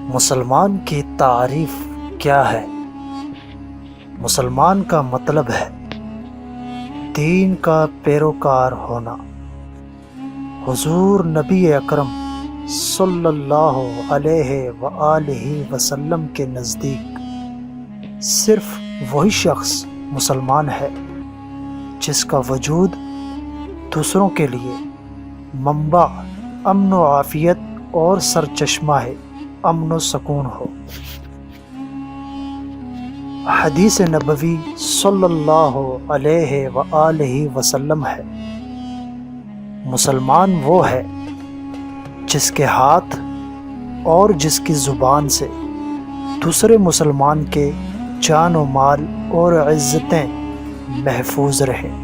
مسلمان کی تعریف کیا ہے؟ مسلمان کا مطلب ہے دین کا پیروکار ہونا۔ حضور نبی اکرم صلی اللہ علیہ وآلہ وسلم کے نزدیک صرف وہی شخص مسلمان ہے جس کا وجود دوسروں کے لیے منبع امن و عافیت اور سرچشمہ امن و سکون ہو۔ حدیث نبوی صلی اللہ علیہ وآلہ وسلم ہے، مسلمان وہ ہے جس کے ہاتھ اور جس کی زبان سے دوسرے مسلمان کے جان و مال اور عزتیں محفوظ رہیں۔